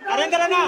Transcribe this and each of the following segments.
నరేంద్రనా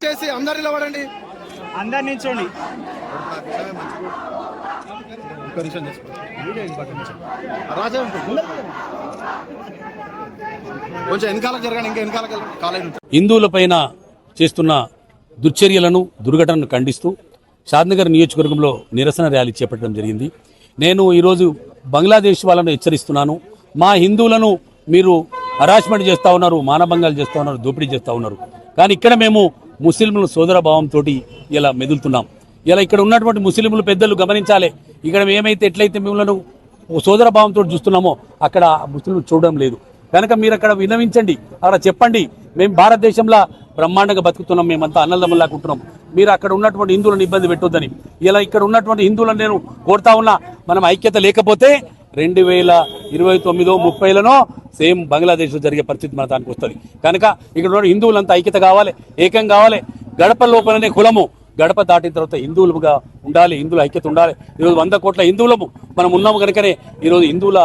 చేసి అందరిలో పడండి, అందరు నిల్చోండి. కొంచెం వెనకాల జరగండి, ఇంకా వెనకాల కాలేజ్. హిందువులపైన చేస్తున్న దుశ్చర్యలను దుర్ఘటనను ఖండిస్తూ షాద్నగర్ నియోజకవర్గంలో నిరసన ర్యాలీ చేపట్టడం జరిగింది. నేను ఈరోజు బంగ్లాదేశ్ వాళ్ళను హెచ్చరిస్తున్నాను. మా హిందువులను మీరు హరాస్మెంట్ చేస్తూ ఉన్నారు, మానభంగాలు చేస్తూ ఉన్నారు, దోపిడీ చేస్తూ ఉన్నారు. కానీ ఇక్కడ మేము ముస్లింల సోదర భావంతో ఇలా మెదులుతున్నాం. ఇలా ఇక్కడ ఉన్నటువంటి ముస్లింలు పెద్దలు గమనించాలి. ఇక్కడ మేమైతే ఎట్లయితే మిమ్మల్ని సోదర భావంతో చూస్తున్నామో అక్కడ ముస్లింలు చూడడం లేదు. కనుక మీరు అక్కడ విన్నవించండి, అక్కడ చెప్పండి, మేము భారతదేశంలో బ్రహ్మాండంగా బతుకుతున్నాం, మేమంతా అన్నదమ్ములాకుంటున్నాం, మీరు అక్కడ ఉన్నటువంటి హిందువులను ఇబ్బంది పెట్టొద్దని. ఇలా ఇక్కడ ఉన్నటువంటి హిందువులను నేను కోరుతా ఉన్నా. మనం ఐక్యత లేకపోతే 2029-30 సేమ్ బంగ్లాదేశ్లో జరిగే పరిస్థితి మన దానికి వస్తుంది. కనుక ఇక్కడ ఉన్న హిందువులంతా ఐక్యత కావాలి, ఏకం కావాలి. గడప లోపలనే కులము, గడప దాటిన తర్వాత హిందువులుగా ఉండాలి, హిందువుల ఐక్యత ఉండాలి. ఈరోజు 100 కోట్ల హిందువులము మనం ఉన్నాము కనుకనే ఈరోజు హిందువుల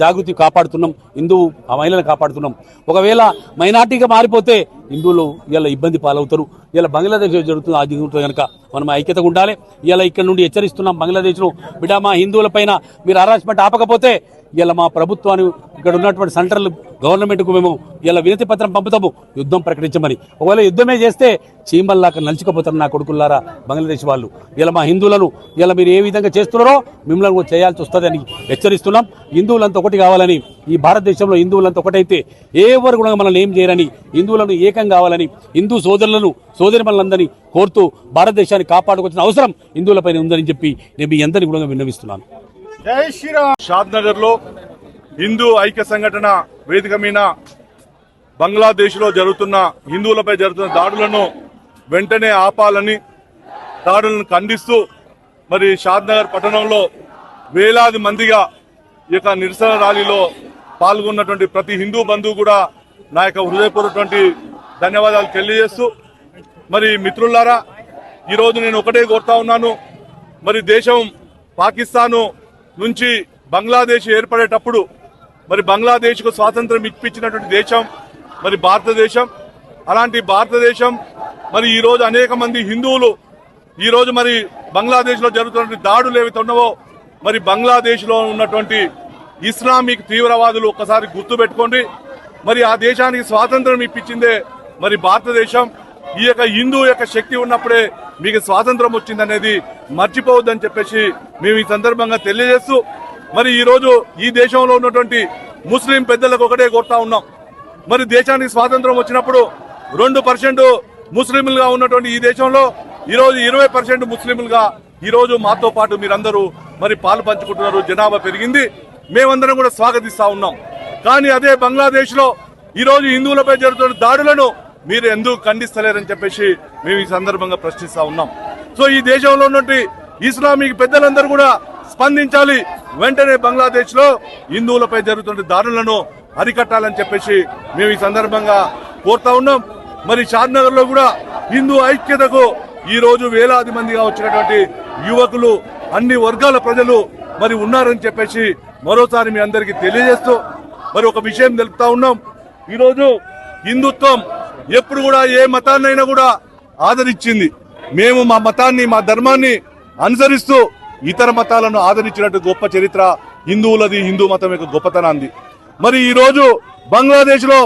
జాగృతి కాపాడుతున్నాం, హిందూ మహిళలను కాపాడుతున్నాం. ఒకవేళ మైనార్టీగా మారిపోతే హిందువులు ఇలా ఇబ్బంది పాలవుతారు. ఇలా బంగ్లాదేశ్ జరుగుతుంది, అది జరుగుతుంది. కనుక మనం ఐక్యతగా ఉండాలి. ఇలా ఇక్కడ నుండి హెచ్చరిస్తున్నాం బంగ్లాదేశ్లో, బిడ్డ మా హిందువుల పైన మీరు హరాస్మెంట్ ఆపకపోతే ఇలా మా ప్రభుత్వాన్ని ఇక్కడ ఉన్నటువంటి సెంట్రల్ గవర్నమెంట్కు మేము ఇలా వినతి పత్రం పంపుతాము, యుద్ధం ప్రకటించమని. ఒకవేళ యుద్ధమే చేస్తే చీమల్లాగా నలిచిపోతారు నా కొడుకుల్లారా బంగ్లాదేశ్ వాళ్ళు. ఇలా మా హిందువులను ఇలా మీరు ఏ విధంగా చేస్తున్నారో మిమ్మల్ని చేయాల్సి వస్తుందని హెచ్చరిస్తున్నాం. హిందువులంతా ఒకటి కావాలని, ఈ భారతదేశంలో హిందువులంతా ఒకటైతే ఎవరు కూడా మనల్ని ఏం చేయరని, హిందువులను ఏకం కావాలని, హిందూ సోదరులను సోదరిమణులందరినీ కోరుతూ భారతదేశాన్ని కాపాడుకోవాల్సిన అవసరం హిందువులపైన ఉందని చెప్పి నేను మీ అందరినీ కూడా విన్నవిస్తున్నాను. జై శ్రీరామ్. షాద్నగర్ లో హిందూ ఐక్య సంఘటన వేదిక మీద బంగ్లాదేశ్ లో జరుగుతున్న హిందువులపై జరుగుతున్న దాడులను వెంటనే ఆపాలని, దాడులను ఖండిస్తూ మరి షాద్నగర్ పట్టణంలో వేలాది మందిగా ఈ యొక్క నిరసన ర్యాలీలో పాల్గొన్నటువంటి ప్రతి హిందూ బంధువు కూడా నా యొక్క హృదయపూర్వకటువంటి ధన్యవాదాలు తెలియజేస్తూ, మరి మిత్రులారా ఈరోజు నేను ఒకటే కోరుతా ఉన్నాను. మరి దేశం పాకిస్తాను నుంచి బంగ్లాదేశ్ ఏర్పడేటప్పుడు మరి బంగ్లాదేశ్కు స్వాతంత్రం ఇప్పించినటువంటి దేశం మరి భారతదేశం. అలాంటి భారతదేశం మరి ఈరోజు అనేక మంది హిందువులు ఈరోజు మరి బంగ్లాదేశ్లో జరుగుతున్నటువంటి దాడులు ఏవైతే ఉన్నావో మరి బంగ్లాదేశ్లో ఉన్నటువంటి ఇస్లామిక్ తీవ్రవాదులు ఒక్కసారి గుర్తుపెట్టుకోండి. మరి ఆ దేశానికి స్వాతంత్రం ఇప్పించిందే మరి భారతదేశం. ఈ యొక్క హిందూ యొక్క శక్తి ఉన్నప్పుడే మీకు స్వాతంత్రం వచ్చిందనేది మర్చిపోవద్దని చెప్పేసి మేము ఈ సందర్భంగా తెలియజేస్తూ, మరి ఈరోజు ఈ దేశంలో ఉన్నటువంటి ముస్లిం పెద్దలకు ఒకటే కోరుతా ఉన్నాం. మరి దేశానికి స్వాతంత్రం వచ్చినప్పుడు 2% ముస్లింలుగా ఉన్నటువంటి ఈ దేశంలో ఈరోజు 20% ముస్లింలుగా ఈరోజు మాతో పాటు మీరందరూ మరి పాలు పంచుకుంటున్నారు, జనాభా పెరిగింది, మేమందరం కూడా స్వాగతిస్తా ఉన్నాం. కానీ అదే బంగ్లాదేశ్ లో ఈరోజు హిందువులపై జరుగుతున్న దాడులను మీరు ఎందుకు ఖండిస్తలేరని చెప్పేసి మేము ఈ సందర్భంగా ప్రశ్నిస్తా ఉన్నాం. సో ఈ దేశంలో ఉన్నటువంటి ఇస్లామిక్ పెద్దలందరూ కూడా స్పందించాలి, వెంటనే బంగ్లాదేశ్ లో హిందువులపై జరుగుతున్న దాడులను అరికట్టాలని చెప్పేసి మేము ఈ సందర్భంగా కోరుతా ఉన్నాం. మరి షాద్నగర్ లో కూడా హిందూ ఐక్యతకు ఈ రోజు వేలాది మందిగా వచ్చినటువంటి యువకులు, అన్ని వర్గాల ప్రజలు మరి ఉన్నారని చెప్పేసి మరోసారి మీ అందరికీ తెలియజేస్తూ మరి ఒక విషయం తెలుపుతా ఉన్నాం. ఈరోజు హిందుత్వం ఎప్పుడు కూడా ఏ మతాన్నైనా కూడా ఆదరించింది. మేము మా మతాన్ని, మా ధర్మాన్ని అనుసరిస్తూ ఇతర మతాలను ఆదరించినట్టు గొప్ప చరిత్ర హిందువులది, హిందూ మతం యొక్క గొప్పతనాన్ని. మరి ఈ రోజు బంగ్లాదేశ్ లో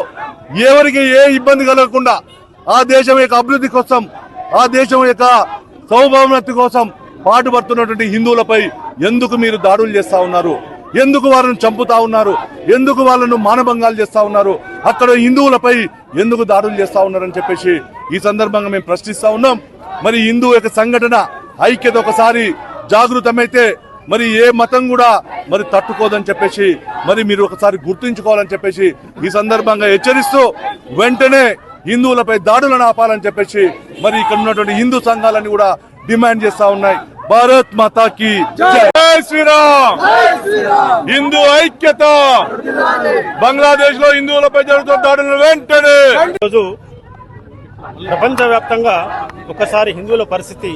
ఎవరికి ఏ ఇబ్బంది కలగకుండా ఆ దేశం యొక్క అభివృద్ధి కోసం, ఆ దేశం యొక్క సౌభావనత కోసం పాటుపడుతున్నటువంటి హిందువులపై ఎందుకు మీరు దాడులు చేస్తా ఉన్నారు? ఎందుకు వాళ్ళను చంపుతా ఉన్నారు? ఎందుకు వాళ్ళను మానభంగాలు చేస్తా ఉన్నారు? అక్కడ హిందువులపై ఎందుకు దాడులు చేస్తా ఉన్నారని చెప్పేసి ఈ సందర్భంగా మేము ప్రశ్నిస్తా ఉన్నాం. మరి హిందూ యొక్క సంఘటన ఐక్యత ఒకసారి జాగృతమైతే మరి ఏ మతం కూడా మరి తట్టుకోదని చెప్పేసి మరి మీరు ఒకసారి గుర్తుంచుకోవాలని చెప్పేసి ఈ సందర్భంగా హెచ్చరిస్తూ వెంటనే హిందువులపై దాడులను ఆపాలని చెప్పేసి మరి ఇక్కడ ఉన్నటువంటి హిందూ సంఘాలన్నీ కూడా డిమాండ్ చేస్తా ఉన్నాయి. భారత్ మాతాకి జై శ్రీరామ్. హిందూ ఐక్యత. బంగ్లాదేశ్ లో హిందువులపై జరుగుతున్న దాడులను వెంటనే. ఈరోజు ప్రపంచవ్యాప్తంగా ఒకసారి హిందువుల పరిస్థితి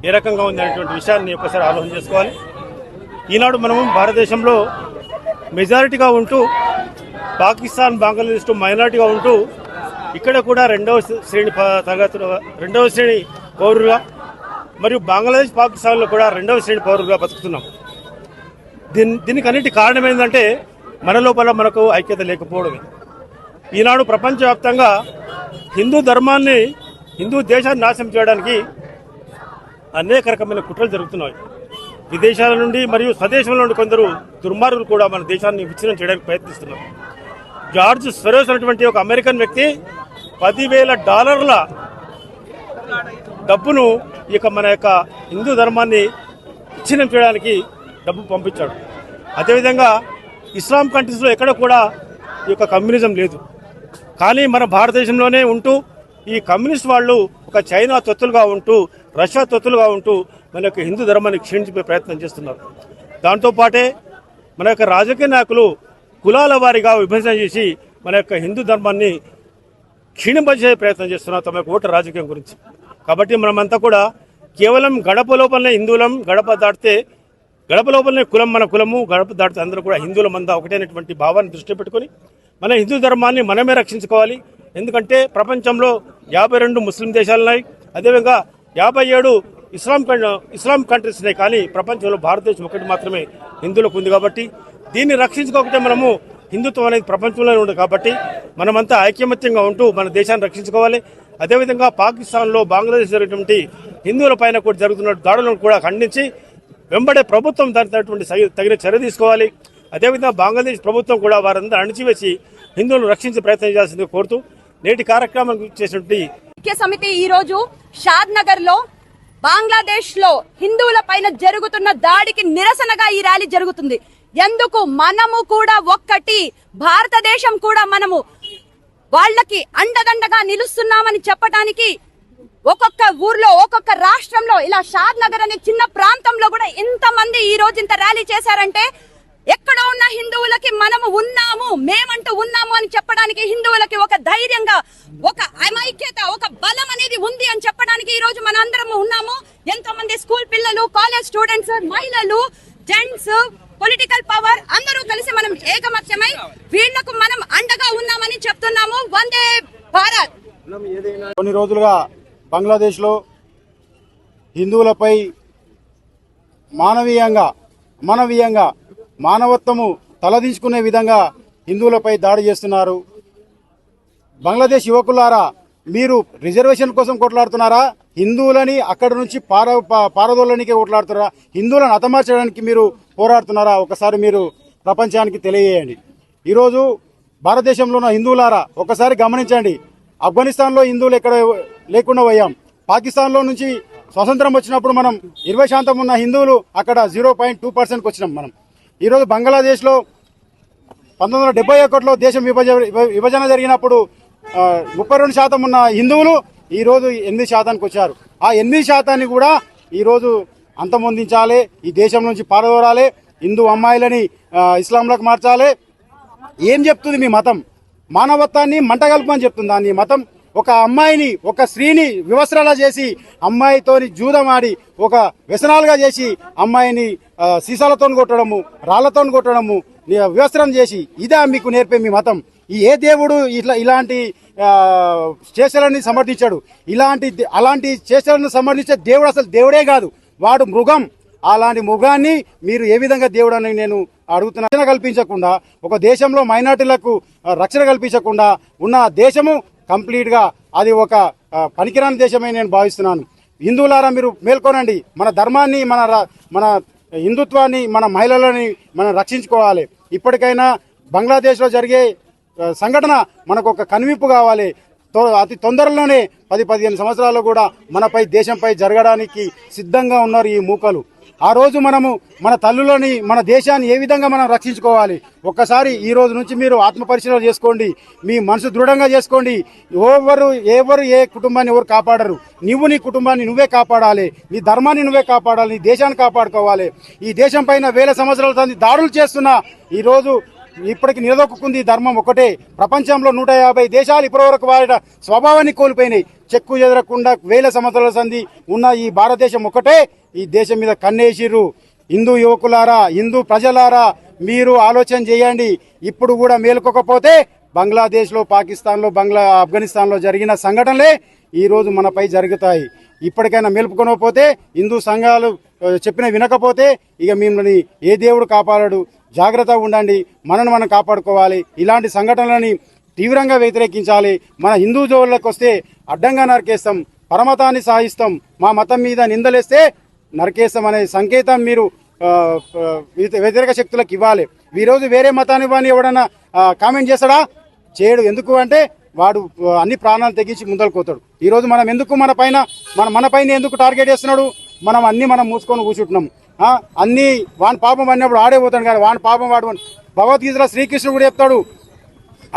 ఏ రకంగా ఉంది అనేటువంటి విషయాన్ని ఒకసారి ఆలోచన చేసుకోవాలి. ఈనాడు మనము భారతదేశంలో మెజారిటీగా ఉంటూ పాకిస్తాన్, బంగ్లాదేశ్ మైనారిటీగా ఉంటూ ఇక్కడ కూడా రెండవ శ్రేణి పౌరులుగా మరియు బంగ్లాదేశ్, పాకిస్తాన్లో కూడా రెండవ శ్రేణి పౌరులుగా బతుకుతున్నాం. దీనికి అన్నిటి కారణం ఏంటంటే మన లోపల మనకు ఐక్యత లేకపోవడమే. ఈనాడు ప్రపంచవ్యాప్తంగా హిందూ ధర్మాన్ని, హిందూ దేశాన్ని నాశనం చేయడానికి అనేక రకమైన కుట్రలు జరుగుతున్నాయి. విదేశాల నుండి మరియు స్వదేశంలో నుండి కొందరు దుర్మార్గులు కూడా మన దేశాన్ని విచ్ఛిన్నం చేయడానికి ప్రయత్నిస్తున్నారు. జార్జ్ సొరోస్ అనేటువంటి ఒక అమెరికన్ వ్యక్తి $10,000 డబ్బును మన యొక్క హిందూ ధర్మాన్ని విచ్ఛిన్నం చేయడానికి డబ్బు పంపించాడు. అదేవిధంగా ఇస్లాం కంట్రీస్లో ఎక్కడ కూడా ఈ యొక్క కమ్యూనిజం లేదు. కానీ మన భారతదేశంలోనే ఉంటూ ఈ కమ్యూనిస్ట్ వాళ్ళు ఒక చైనా తొత్తులుగా ఉంటూ, రష్యా తొత్తులుగా ఉంటూ మన యొక్క హిందూ ధర్మాన్ని క్షీణించే ప్రయత్నం చేస్తున్నారు. దాంతోపాటే మన యొక్క రాజకీయ నాయకులు కులాల వారీగా విభజన చేసి మన యొక్క హిందూ ధర్మాన్ని క్షీణింపజేసే ప్రయత్నం చేస్తున్నారు తమ యొక్క ఓటు రాజకీయం గురించి. కాబట్టి మనమంతా కూడా కేవలం గడప లోపలనే హిందువులం, గడప దాటితే గడప లోపలనే కులం మన కులము, గడప దాటితే అందరూ కూడా హిందువులమంతా ఒకటైనటువంటి భావాన్ని దృష్టి పెట్టుకొని మన హిందూ ధర్మాన్ని మనమే రక్షించుకోవాలి. ఎందుకంటే ప్రపంచంలో 52 ముస్లిం దేశాలున్నాయి, అదేవిధంగా 57 ఇస్లాం కంట్రీస్ ఉన్నాయి. కానీ ప్రపంచంలో భారతదేశం ఒకటి మాత్రమే హిందువులకు ఉంది. కాబట్టి దీన్ని రక్షించుకోకపోతే మనము హిందుత్వం అనేది ప్రపంచంలోనే ఉంది. కాబట్టి మనమంతా ఐకమత్యంగా ఉంటూ మన దేశాన్ని రక్షించుకోవాలి. అదేవిధంగా పాకిస్తాన్లో, బంగ్లాదేశ్ జరిగినటువంటి హిందువుల పైన కూడా జరుగుతున్న దాడులను కూడా ఖండించి వెంబడే ప్రభుత్వం దానిటువంటి తగిన చర్య తీసుకోవాలి. అదేవిధంగా బంగ్లాదేశ్ ప్రభుత్వం కూడా వారందరూ అణిచివేసి హిందువులను రక్షించే ప్రయత్నం చేయాల్సిందిగా కోరుతూ నేటి కార్యక్రమం చేసినటువంటి ఐక్య సమితి ఈ రోజు షాద్ నగర్ లో బంగ్లాదేశ్ లో హిందువుల పైన జరుగుతున్న దాడికి నిరసనగా ఈ ర్యాలీ జరుగుతుంది. ఎందుకు మనము కూడా ఒక్కటి, భారతదేశం కూడా మనము వాళ్ళకి అండదండగా నిలుస్తున్నామని చెప్పడానికి ఒక్కొక్క ఊర్లో, ఒక్కొక్క రాష్ట్రంలో, ఇలా షాద్ నగర్ అనే చిన్న ప్రాంతంలో కూడా ఇంతమంది ఈ రోజు ఇంత ర్యాలీ చేశారంటే ఎక్కడ ఉన్న హిందువులకి మనము ఉన్నాము, మేమంటూ ఉన్నాము అని చెప్పడానికి, హిందువులకి ఒక ధైర్యంగా, ఒక ఐక్యత, ఒక బలం అనేది ఉంది అని చెప్పడానికి ఈ రోజు మన అందరము ఉన్నాము. ఎంతో మంది స్కూల్ పిల్లలు, కాలేజ్ స్టూడెంట్స్, మహిళలు, జెంట్స్, పొలిటికల్ పవర్ అందరూ కలిసి మనం ఏకమత్యమై వీళ్లకు మనం అండగా ఉన్నామని చెప్తున్నాము. వందే భారత్. కొన్ని రోజులుగా బంగ్లాదేశ్ లో హిందువులపై మానవీయంగా మానవత్వము తలదించుకునే విధంగా హిందువులపై దాడి చేస్తున్నారు. బంగ్లాదేశ్ యువకులారా, మీరు రిజర్వేషన్ కోసం కొట్లాడుతున్నారా? హిందువులని అక్కడి నుంచి పారదోలనికి కొట్లాడుతున్నారా? హిందువులను హతమార్చడానికి మీరు పోరాడుతున్నారా? ఒకసారి మీరు ప్రపంచానికి తెలియజేయండి. ఈరోజు భారతదేశంలో ఉన్న హిందువులారా ఒకసారి గమనించండి. ఆఫ్ఘనిస్తాన్లో హిందువులు ఎక్కడ లేకుండా పోయాం. పాకిస్తాన్లో నుంచి స్వతంత్రం వచ్చినప్పుడు మనం 20% ఉన్న హిందువులు అక్కడ 0.2%కి వచ్చినాం మనం. ఈరోజు బంగ్లాదేశ్లో 1971లో దేశం విభజన జరిగినప్పుడు 32% ఉన్న హిందువులు ఈరోజు 8%కి వచ్చారు. ఆ 8% కూడా ఈరోజు అంతమొందించాలి, ఈ దేశం నుంచి పారదోరాలి, హిందూ అమ్మాయిలని ఇస్లాంలోకి మార్చాలి. ఏం చెప్తుంది మీ మతం? మానవత్వాన్ని మంటగల్పమని చెప్తుందా నీ మతం? ఒక అమ్మాయిని, ఒక స్త్రీని వివస్త్రాలా చేసి అమ్మాయితోని జూదమాడి ఒక వ్యసనాలుగా చేసి అమ్మాయిని సీసాలతో కొట్టడము, రాళ్లతో కొట్టడము, వివస్త్రం చేసి ఇదా మీకు నేర్పే మీ మతం? ఏ దేవుడు ఇలాంటి చేష్టలను సమర్థించాడు? అలాంటి చేష్టలను సమర్థించే దేవుడు అసలు దేవుడే కాదు, వాడు మృగం. అలాంటి మృగాన్ని మీరు ఏ విధంగా దేవుడు అని నేను అడుగుతున్నా. రక్షణ కల్పించకుండా, ఒక దేశంలో మైనార్టీలకు రక్షణ కల్పించకుండా ఉన్న దేశము కంప్లీట్గా అది ఒక పనికిరాని దేశమే నేను భావిస్తున్నాను. హిందువులారా మీరు మేల్కొనండి. మన ధర్మాన్ని, మన హిందుత్వాన్ని, మన మహిళలని మనం రక్షించుకోవాలి. ఇప్పటికైనా బంగ్లాదేశ్లో జరిగే సంఘటన మనకు ఒక కనువిప్పు కావాలి. అతి తొందరలోనే 10-15 సంవత్సరాల్లో కూడా మనపై, దేశంపై జరగడానికి సిద్ధంగా ఉన్నారు ఈ మూకలు. ఆ రోజు మనము మన తల్లులని, మన దేశాన్ని ఏ విధంగా మనం రక్షించుకోవాలి? ఒక్కసారి ఈ రోజు నుంచి మీరు ఆత్మపరిశీలన చేసుకోండి, మీ మనసు దృఢంగా చేసుకోండి. ఎవరు ఏ కుటుంబాన్ని ఎవరు కాపాడరు. నువ్వు నీ కుటుంబాన్ని నువ్వే కాపాడాలి, నీ ధర్మాన్ని నువ్వే కాపాడాలి, నీ దేశాన్ని కాపాడుకోవాలి. ఈ దేశం పైన వేల సంవత్సరాల సంది దాడులు చేస్తున్నా ఈరోజు ఇప్పటికి నిలదొక్కుంది ధర్మం ఒకటే. ప్రపంచంలో 150 దేశాలు ఇప్పటివరకు వారి స్వభావాన్ని కోల్పోయినాయి. చెక్కు చెదరకుండా వేల సంవత్సరాల సంధి ఉన్న ఈ భారతదేశం ఒకటే ఈ దేశం మీద కన్నేసిర్రు. హిందూ యువకులారా, హిందూ ప్రజలారా, మీరు ఆలోచన చేయండి. ఇప్పుడు కూడా మేలుకోకపోతే బంగ్లాదేశ్లో, పాకిస్తాన్లో, ఆఫ్ఘనిస్తాన్లో జరిగిన సంఘటనలే ఈరోజు మనపై జరుగుతాయి. ఇప్పటికైనా మేలుపుకొనకపోతే, హిందూ సంఘాలు చెప్పిన వినకపోతే ఇక మిమ్మల్ని ఏ దేవుడు కాపాడడు. జాగ్రత్తగా ఉండండి, మనను మనం కాపాడుకోవాలి. ఇలాంటి సంఘటనలని తీవ్రంగా వ్యతిరేకించాలి. మన హిందూ జోళ్ళకి వస్తే అడ్డంగా నరికేస్తాం, పరమతాన్ని సాగిస్తాం, మా మతం మీద నిందలేస్తే నరికేస్తాం అనే సంకేతం మీరు వ్యతిరేక శక్తులకు ఇవ్వాలి. ఈరోజు వేరే మతాన్ని వాడిని ఎవడన్నా కామెంట్ చేస్తాడా? చేయడు. ఎందుకు అంటే వాడు అన్ని ప్రాణాలు తెగించి ముందరకు పోతాడు. ఈరోజు మనం ఎందుకు మన పైన ఎందుకు టార్గెట్ చేస్తున్నాడు? మనం మూసుకొని కూర్చుంటున్నాం. అన్ని వాని పాపం అన్నప్పుడు ఆడే పోతాడు కానీ వాని పాపం వాడు. భగవద్గీతలో శ్రీకృష్ణుడు కూడా చెప్తాడు,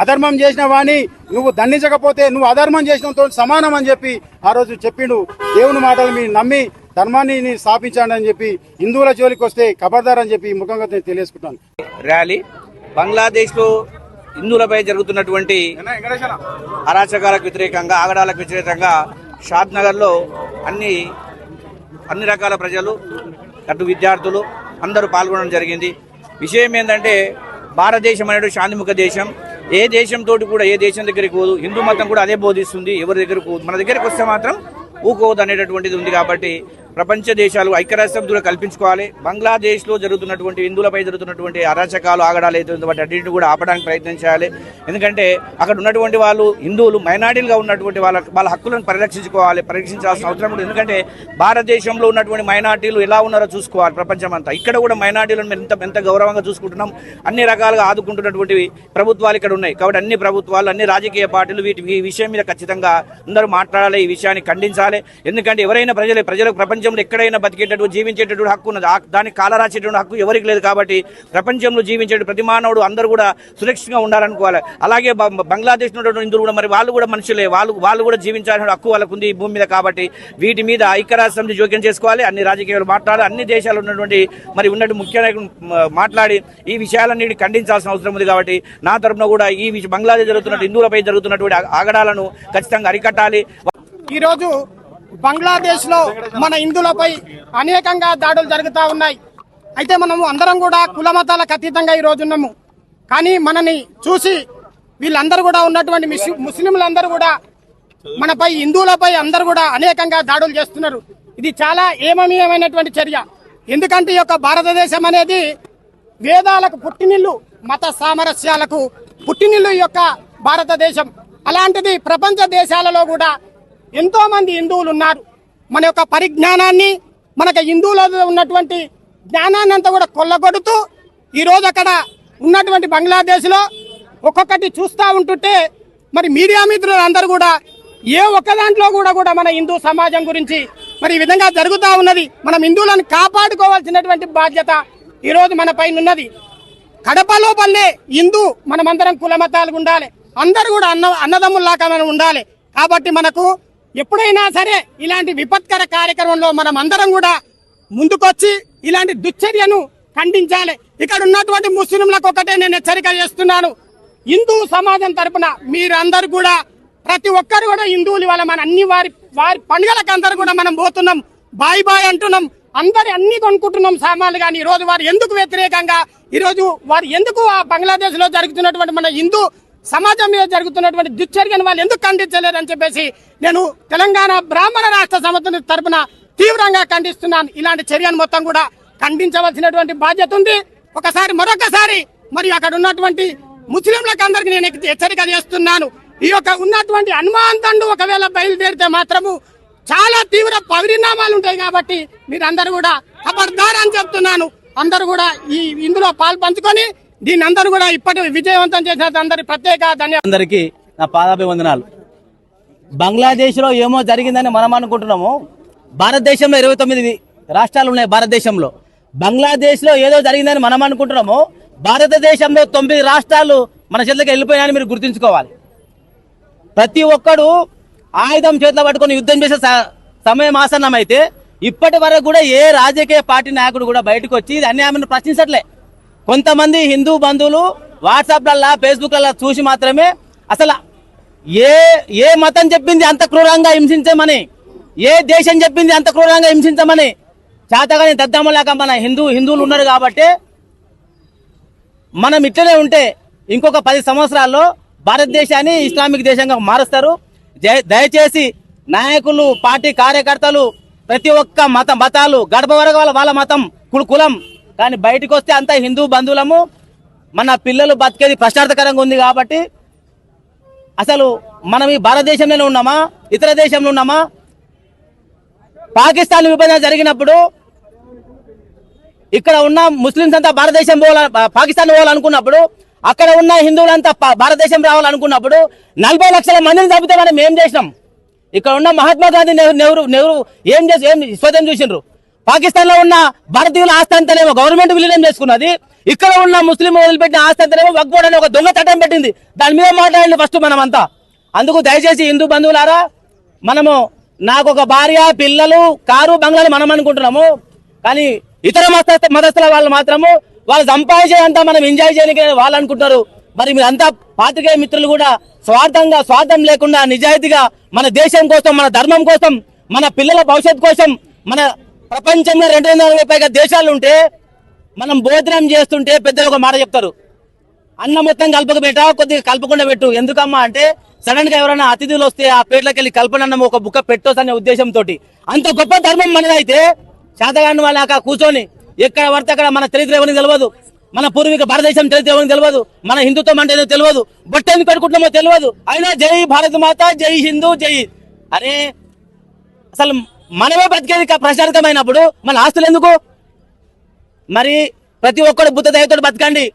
అధర్మం చేసిన వాణి నువ్వు దండించకపోతే నువ్వు అధర్మం చేసినంతో సమానం అని చెప్పి ఆ రోజు చెప్పిండు. దేవుని మాటలు మీరు నమ్మి ధర్మాన్ని స్థాపించండి అని చెప్పి హిందువుల జోలికి వస్తే ఖబర్దార్ అని చెప్పి ముఖంగా నేను తెలియజేసుకుంటాను. ర్యాలీ బంగ్లాదేశ్లో హిందువులపై జరుగుతున్నటువంటి అరాచకాలకు వ్యతిరేకంగా, ఆగడాలకు వ్యతిరేకంగా షాద్ నగర్లో అన్ని రకాల ప్రజలు, అటు విద్యార్థులు అందరూ పాల్గొనడం జరిగింది. విషయం ఏంటంటే భారతదేశం అనేది శాంతిముఖ దేశం. ఏ దేశంతో కూడా ఏ దేశం దగ్గరికి పోదు. హిందూ మతం కూడా అదే బోధిస్తుంది. ఎవరి దగ్గరకు పోదు, మన దగ్గరికి వస్తే మాత్రం ఊకోవద్దు అనేటటువంటిది ఉంది. కాబట్టి ప్రపంచ దేశాలు ఐక్యరాజ్యసమితిలో కల్పించుకోవాలి. బంగ్లాదేశ్లో జరుగుతున్నటువంటి హిందువులపై జరుగుతున్నటువంటి అరాచకాలు, ఆగడాలు అయితే వాటి అన్నింటిని కూడా ఆపడానికి ప్రయత్నం చేయాలి. ఎందుకంటే అక్కడ ఉన్నటువంటి వాళ్ళు హిందువులు మైనారిటీలుగా ఉన్నటువంటి వాళ్ళ హక్కులను పరిరక్షించాల్సిన అవసరం ఉంది. ఎందుకంటే భారతదేశంలో ఉన్నటువంటి మైనారిటీలు ఎలా ఉన్నారో చూసుకోవాలి ప్రపంచం అంతా. ఇక్కడ కూడా మైనారిటీలను ఎంత గౌరవంగా చూసుకుంటున్నాం, అన్ని రకాలుగా ఆదుకుంటున్నటువంటి ప్రభుత్వాలు ఇక్కడ ఉన్నాయి. కాబట్టి అన్ని ప్రభుత్వాలు, అన్ని రాజకీయ పార్టీలు ఈ విషయం మీద ఖచ్చితంగా అందరూ మాట్లాడాలి, ఈ విషయాన్ని ఖండించాలి. ఎందుకంటే ఎవరైనా ప్రజలకు ప్రపంచంలో ఎక్కడైనా బతికేటటువంటి, జీవించేటటువంటి హక్కు ఉన్నది. దానికి కాలరాసేటువంటి హక్కు ఎవరికి లేదు. కాబట్టి ప్రపంచంలో జీవించే ప్రతి మానవుడు అందరూ కూడా సురక్షితంగా ఉండాలనుకోవాలి. అలాగే బంగ్లాదేశ్ ఉన్నటువంటి హిందువులు కూడా మరి వాళ్ళు కూడా మనుషులే, వాళ్ళు కూడా జీవించాల్సిన హక్కు వాళ్ళకు ఉంది ఈ భూమి మీద. కాబట్టి వీటి మీద ఐక్యరాజ్యసమితి జోక్యం చేసుకోవాలి. అన్ని రాజకీయాలు మాట్లాడాలి, అన్ని దేశాలు ఉన్నటువంటి ముఖ్య నాయకులు మాట్లాడి ఈ విషయాలన్నిటి ఖండించాల్సిన అవసరం ఉంది. కాబట్టి నా తరఫున కూడా ఈ బంగ్లాదేశ్ జరుగుతున్న హిందువులపై జరుగుతున్నటువంటి ఆగడాలను ఖచ్చితంగా అరికట్టాలి. ఈరోజు బంగ్లాదేశ్లో మన హిందువులపై అనేకంగా దాడులు జరుగుతూ ఉన్నాయి. అయితే మనము అందరం కూడా కుల మతాలకు అతీతంగా ఈ రోజు ఉన్నాము. కానీ మనని చూసి వీళ్ళందరూ కూడా ఉన్నటువంటి ముస్లింలందరూ కూడా మనపై, హిందువులపై అందరూ కూడా అనేకంగా దాడులు చేస్తున్నారు. ఇది చాలా ఏమనీయమైనటువంటి చర్య. ఎందుకంటే ఈ యొక్క భారతదేశం అనేది వేదాలకు పుట్టినిల్లు, మత సామరస్యాలకు పుట్టినిల్లు ఈ యొక్క భారతదేశం. అలాంటిది ప్రపంచ దేశాలలో కూడా ఎంతో మంది హిందువులు ఉన్నారు. మన యొక్క పరిజ్ఞానాన్ని, మనకు హిందువులలో ఉన్నటువంటి జ్ఞానాన్ని అంతా కూడా కొల్లగొడుతూ ఈరోజు అక్కడ ఉన్నటువంటి బంగ్లాదేశ్లో ఒక్కొక్కటి చూస్తూ ఉంటుంటే మరి మీడియా మిత్రులు అందరూ కూడా ఏ ఒక్క దాంట్లో కూడా మన హిందూ సమాజం గురించి మరి ఈ విధంగా జరుగుతూ ఉన్నది. మనం హిందువులను కాపాడుకోవాల్సినటువంటి బాధ్యత ఈ రోజు మన పైన ఉన్నది. కడప లోపలనే హిందూ మనమందరం కుల మతాలు ఉండాలి, అందరూ కూడా అన్నదమ్ముల్లాగా మనం ఉండాలి. కాబట్టి మనకు ఎప్పుడైనా సరే ఇలాంటి విపత్కర కార్యక్రమంలో మనం అందరం కూడా ముందుకొచ్చి ఇలాంటి దుశ్చర్యను ఖండించాలి. ఇక్కడ ఉన్నటువంటి ముస్లింలకు ఒకటే నేను హెచ్చరిక చేస్తున్నాను, హిందూ సమాజం తరపున మీరందరూ కూడా ప్రతి ఒక్కరు కూడా హిందువులు ఇవాళ మన అన్ని వారి పండుగలకు అందరూ కూడా మనం పోతున్నాం, బాయ్ బాయ్ అంటున్నాం, అందరి అన్ని కొనుక్కుంటున్నాం సామాన్లు. కానీ ఈ రోజు వారు ఎందుకు వ్యతిరేకంగా, ఈ రోజు వారు ఎందుకు ఆ బంగ్లాదేశ్ లో జరుగుతున్నటువంటి మన హిందూ సమాజం మీద జరుగుతున్నటువంటి దుశ్చర్యను వాళ్ళు ఎందుకు ఖండించలేదని చెప్పేసి నేను తెలంగాణ బ్రాహ్మణ రాష్ట్ర సమితి తరపున తీవ్రంగా ఖండిస్తున్నాను. ఇలాంటి చర్యను మొత్తం కూడా ఖండించవలసినటువంటి బాధ్యత ఉంది. మరొకసారి మరి అక్కడ ఉన్నటువంటి ముస్లింలకు అందరికి నేను హెచ్చరిక చేస్తున్నాను, ఈ యొక్క ఉన్నటువంటి హనుమాన్ దండు ఒకవేళ బయలుదేరితే మాత్రము చాలా తీవ్ర పరిణామాలు ఉంటాయి. కాబట్టి మీరందరూ కూడా ఖబర్దార్ అని చెప్తున్నాను. అందరూ కూడా ఇందులో పాలు పంచుకొని దీన్ని అందరూ కూడా ఇప్పటి విజయవంతం చేసిన అందరికి ప్రత్యేక ధన్యవాదాలు. అందరికీ నా పాదాభివందనాలు. బంగ్లాదేశ్ లో ఏమో జరిగిందని మనం అనుకుంటున్నాము. భారతదేశంలో 29 రాష్ట్రాలు ఉన్నాయి. భారతదేశంలో బంగ్లాదేశ్ లో ఏదో జరిగిందని మనం అనుకుంటున్నాము. భారతదేశంలో 9 రాష్ట్రాలు మన చేతులకు వెళ్ళిపోయినాయని మీరు గుర్తుంచుకోవాలి. ప్రతి ఒక్కడు ఆయుధం చేతిలో పట్టుకొని యుద్ధం చేసే సమయం ఆసన్నమైతే ఇప్పటి వరకు కూడా ఏ రాజకీయ పార్టీ నాయకుడు కూడా బయటకు వచ్చి ఇది అన్యాయాన్ని ప్రశ్నించట్లే. కొంతమంది హిందూ బంధువులు వాట్సాప్లల్లా ఫేస్బుక్లల్లా చూసి మాత్రమే అసలు ఏ మతం చెప్పింది అంత క్రూరంగా హింసించమని, ఏ దేశం చెప్పింది అంత క్రూరంగా హింసించమని చేతగాని దద్దమ్మలాగా మన హిందువులు ఉన్నారు. కాబట్టి మనం ఇట్లనే ఉంటే ఇంకొక 10 సంవత్సరాల్లో భారతదేశాన్ని ఇస్లామిక్ దేశంగా మారుస్తారు. దయచేసి నాయకులు, పార్టీ కార్యకర్తలు, ప్రతి ఒక్క మతాలు గడప వరకు వాళ్ళ మతం కులం, కానీ బయటకు వస్తే అంతా హిందూ బంధువులము. మన పిల్లలు బతికేది ప్రశ్నార్థకరంగా ఉంది. కాబట్టి అసలు మనం ఈ భారతదేశంలోనే ఉన్నామా, ఇతర దేశంలో ఉన్నామా? పాకిస్తాన్ విభజన జరిగినప్పుడు ఇక్కడ ఉన్న ముస్లింస్ అంతా భారతదేశం పాకిస్తాన్ పోవాలనుకున్నప్పుడు, అక్కడ ఉన్న హిందువులంతా భారతదేశం రావాలనుకున్నప్పుడు 40 లక్షల మందిని చంపితే మనం ఏం చేసినాం? ఇక్కడ ఉన్న మహాత్మా గాంధీ నెహ్రూ ఏం స్వతం చూసిండ్రు? పాకిస్తాన్ లో ఉన్న భారతీయుల ఆస్తి అంతనేమో గవర్నమెంట్ విలీనం చేసుకున్నది. ఇక్కడ ఉన్న ముస్లిం వదిలిపెట్టిన ఆస్తి అంతనేమో వక్ఫ్ బోర్డు అని ఒక దొంగ చట్టం పెట్టింది. దాని మీద మాట్లాడండి ఫస్ట్ మనమంతా. అందుకు దయచేసి హిందూ బంధువులారా, మనము నాకు ఒక భార్య, పిల్లలు, కారు, బంగ్లాలు మనం అనుకుంటున్నాము. కానీ ఇతర మతస్థుల వాళ్ళు మాత్రము వాళ్ళు సంపాదించేదంతా మనం ఎంజాయ్ చేయడానికి వాళ్ళు అనుకుంటారు. మరి మీరంతా పాత్రికేయ మిత్రులు కూడా స్వార్థం లేకుండా నిజాయితీగా మన దేశం కోసం, మన ధర్మం కోసం, మన పిల్లల భవిష్యత్తు కోసం, మన ప్రపంచంలో 240 పైగా దేశాలు ఉంటే మనం భోజనం చేస్తుంటే పెద్దలు ఒక మాట చెప్తారు, అన్నం మొత్తం కలపక పెట్టా, కొద్దిగా కలపకుండా పెట్టు. ఎందుకమ్మా అంటే సడన్ గా ఎవరైనా అతిథులు వస్తే ఆ పేట్లోకి వెళ్ళి కల్పనన్నం ఒక బుక్క పెట్టొచ్చు అనే ఉద్దేశంతో. అంత గొప్ప ధర్మం మనదైతే శాతగాని వాళ్ళ కూర్చొని ఎక్కడ పడితే అక్కడ మన చరిత్ర ఎవరికి తెలియదు, మన పూర్వీక భారతదేశం చరిత్ర ఎవరికి తెలియదు, మన హిందుత్వం అంటే తెలియదు, బొట్ట ఎందుకు పెట్టుకుంటున్నామో తెలియదు. అయినా జై భారత మాత, జై హిందూ, జై. అరే అసలు మనమే బతికేది ప్రశాంతమైనప్పుడు మన ఆస్తులు ఎందుకు? మరి ప్రతి ఒక్కరు బుద్ధ దయతో బతకండి.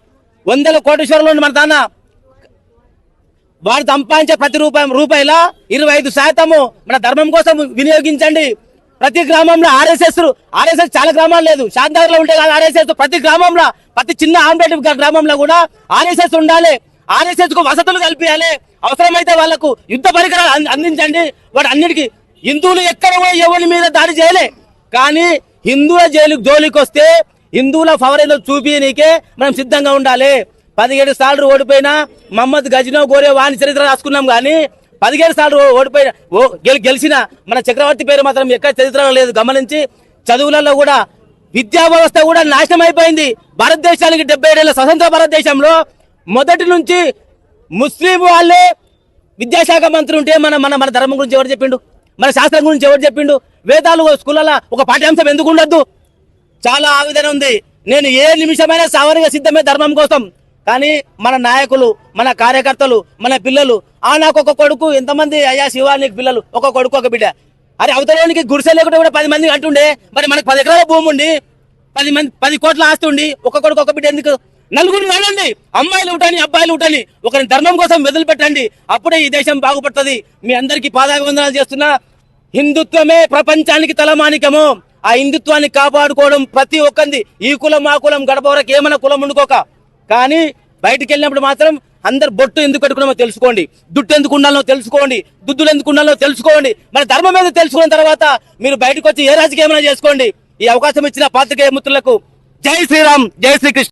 100 కోటీశ్వరులు మన తాన వారు సంపాదించే ప్రతి రూపాయల 25% మన ధర్మం కోసం వినియోగించండి. ప్రతి గ్రామంలో ఆర్ఎస్ఎస్ చాలా గ్రామాలు లేదు, షాద్నగర్ లో ఉంటే కాదు ఆర్ఎస్ఎస్. ప్రతి గ్రామంలో, ప్రతి చిన్న ఆంబేడ్ గ్రామంలో కూడా ఆర్ఎస్ఎస్ ఉండాలి. ఆర్ఎస్ఎస్ కు వసతులు కల్పించాలి. అవసరమైతే వాళ్లకు యుద్ధ పరికరాలు అందించండి. వాడు అన్నిటికీ హిందువులు ఎక్కడ కూడా ఎవరి మీద దాడి చేయలే. కానీ హిందువుల జోలికి వస్తే హిందువుల ఫవరేజ్ చూపించనీకే మనం సిద్ధంగా ఉండాలి. 17 సార్లు ఓడిపోయినా మహమ్మద్ గజనో గోరే వాని చరిత్ర రాసుకున్నాం. కానీ 17 సార్లు ఓడిపోయిన గెలిచిన మన చక్రవర్తి పేరు మాత్రం ఎక్కడ చరిత్రలో లేదు. గమనించి చదువులలో కూడా విద్యా వ్యవస్థ కూడా నాశనం అయిపోయింది. భారతదేశానికి 77 ఏళ్ల స్వతంత్ర భారతదేశంలో మొదటి నుంచి ముస్లిం వాళ్ళే విద్యాశాఖ మంత్రి ఉంటే మన ధర్మం గురించి ఎవరు చెప్పిండు? మన శాస్త్రం గురించి ఎవరు చెప్పిండు? వేదాలు స్కూళ్ళలో ఒక పాఠ్యాంశం ఎందుకు ఉండద్దు? చాలా ఆవేదన ఉంది. నేను ఏ నిమిషమైనా సావరిగా సిద్ధమే ధర్మం కోసం. కానీ మన నాయకులు, మన కార్యకర్తలు, మన పిల్లలు, నాకు ఒక కొడుకు, ఎంతమంది అయ్యా శివా నీకు పిల్లలు, ఒక కొడుకు ఒక బిడ్డ. అరే అవతలోనికి గుడిసె లేకుండా కూడా 10 మంది అంటుండే. మరి మనకు 10 ఎకరాల భూమి ఉండి 10 కోట్ల ఆస్తి ఉండి ఒక కొడుకు ఒక బిడ్డ ఎందుకు? నలుగురు వెళ్ళండి, అమ్మాయిలు ఉంటాని అబ్బాయిలు ఉంటాని, ఒకరిని ధర్మం కోసం వదిలిపెట్టండి. అప్పుడే ఈ దేశం బాగుపడుతుంది. మీ అందరికీ పాదాభివందనాలు చేస్తున్నా. హిందుత్వమే ప్రపంచానికి తలమానికము. ఆ హిందుత్వాన్ని కాపాడుకోవడం ప్రతి ఒక్కరిది. ఈ కులం ఆ కులం గడప వరకు ఏమైనా కులం ఉండుకోక, కానీ బయటికి వెళ్ళినప్పుడు మాత్రం అందరు బొట్టు ఎందుకు పెట్టుకున్నామో తెలుసుకోండి, జుట్టు ఎందుకు ఉండాలో తెలుసుకోండి, దుద్దులు ఎందుకు ఉండాలో తెలుసుకోండి. మన ధర్మం మీద తెలుసుకున్న తర్వాత మీరు బయటకు వచ్చి ఏ రాజకీయం చేసుకోండి. ఈ అవకాశం ఇచ్చిన పాత్రికేయ మిత్రులకు జై శ్రీరామ్, జై శ్రీకృష్ణ.